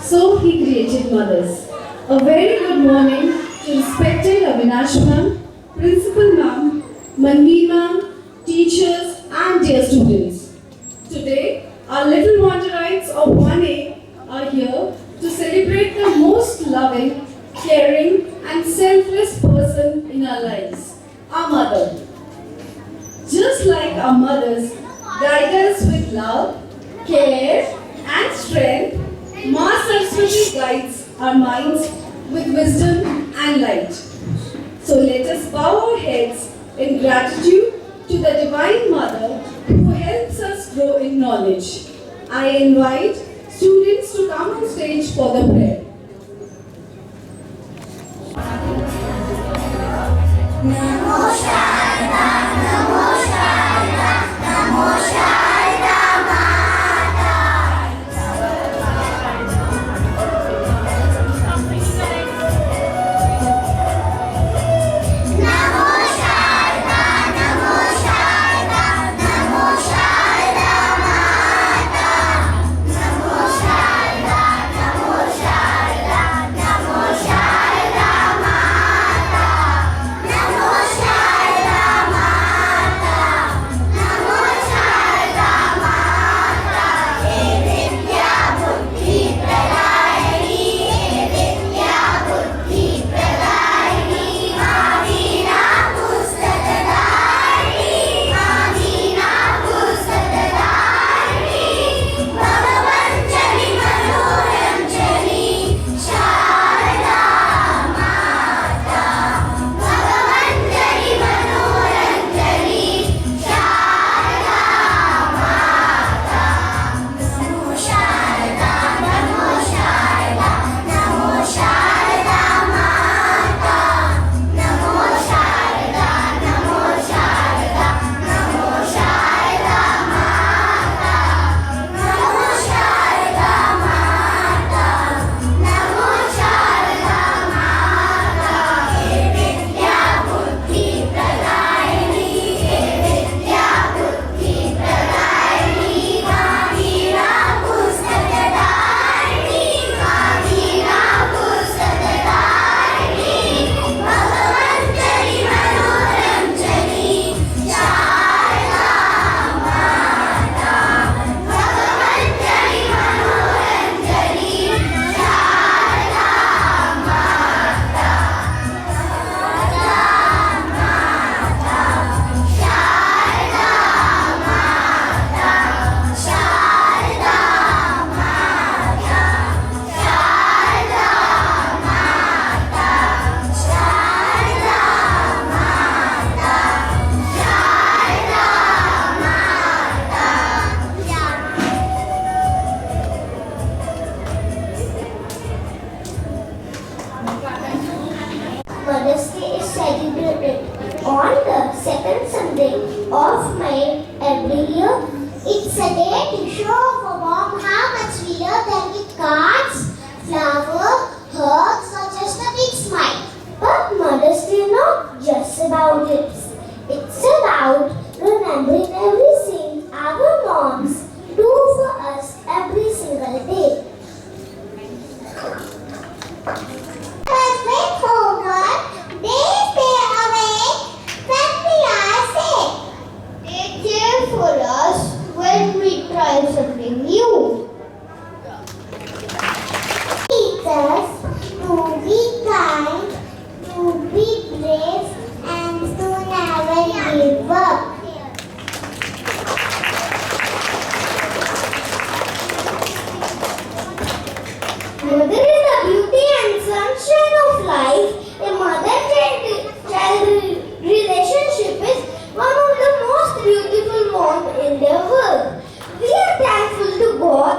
So he created mothers. A very good morning to respected Avinash ma'am, principal ma'am, Manvi ma'am, teachers and dear students. Today, our little Wonderites of 1A are here to celebrate the most loving, caring and selfless person in our lives, our mother. Just like our mothers guide us with love, care and strength, Ma Saraswati guides our minds with wisdom and light. So let us bow our heads in gratitude to the Divine Mother who helps us grow in knowledge. I invite students to come on stage for the prayer. Mother's Day is celebrated on the second Sunday of May every year. It's a day to show our mom how much we love them with cards, flowers, hugs, or just a big smile. But Mother's Day is not just about gifts. It's about remembering everything our moms do for us every single day. With homework, they stay awake when we are sick. They care for us when we try something new. Teach us to be kind, to be brave, and to never give up. Mother is the beauty and sunshine of life. A mother-child relationship is one of the most beautiful bonds in the world. We are thankful to God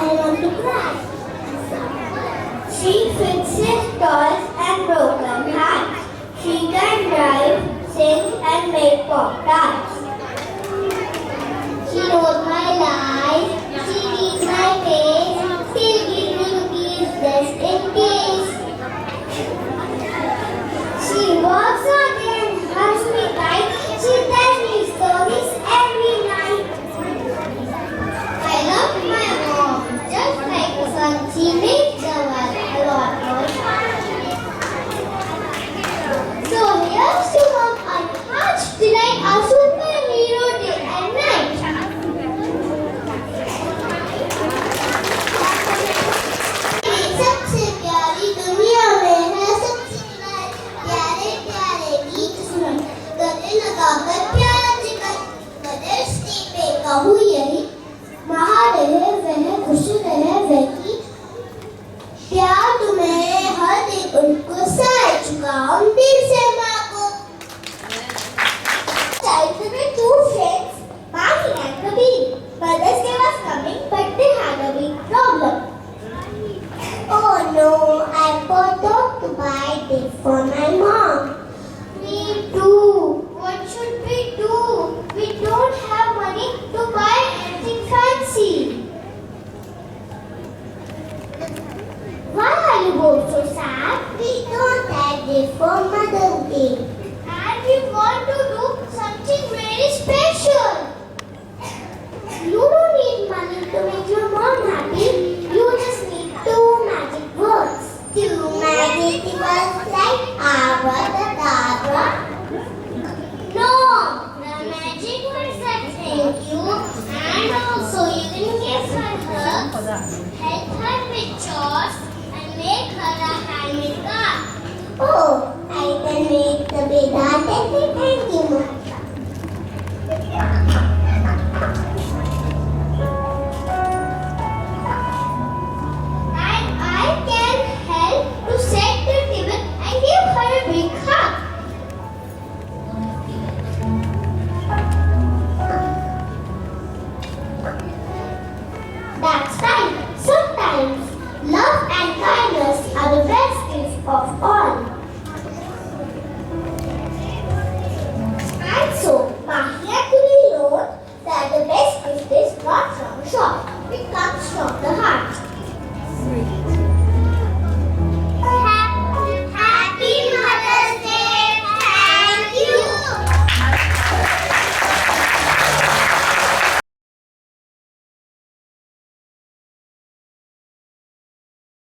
I want to cry. She fixes toys and broken hearts. She can drive, sing and make pop-tarts. She knows my lies. She reads my face. Still gives me cookies just in case. She walks out and hugs me tight. She tells me stories every night. I love my mom just like the sun. She makes the world a lot more fun. So here's to mom and hearts delight our superhero day and night. सबसे प्यारी दुनिया में है सबसे प्यारे प्यारे गीत सुन गले लगाकर प्यार जिगर मदर्स डे पे कहूँ यही वहाँ रहे वह खुश रहे वही प्यार तुम्हें हर दिन उनको सह चुकाऊं दिल से माँ को Childhood with two friends, Mani and Kabir. Mother's Day was coming, but they had a big problem. Oh no, I forgot to buy this for my mom. Me too. What should we do? We don't have money to buy anything fancy. Why are you both so sad? We don't have this for Mother's Day. And we want to do something very special. You don't need money to make your mom happy. You just need two magic words. Two magic words like abracadabra. No, the magic words are thank you and also you can give her hugs, help her with chores and make her a handmade card. Oh, I can make the big heart and say thank you, Mom. And I can help to set the table and give her a big hug. That's right. Sometimes love and kindness are the best gift of all. And so, Mahi actually wrote that the best gift is not from a shop. It comes from the heart.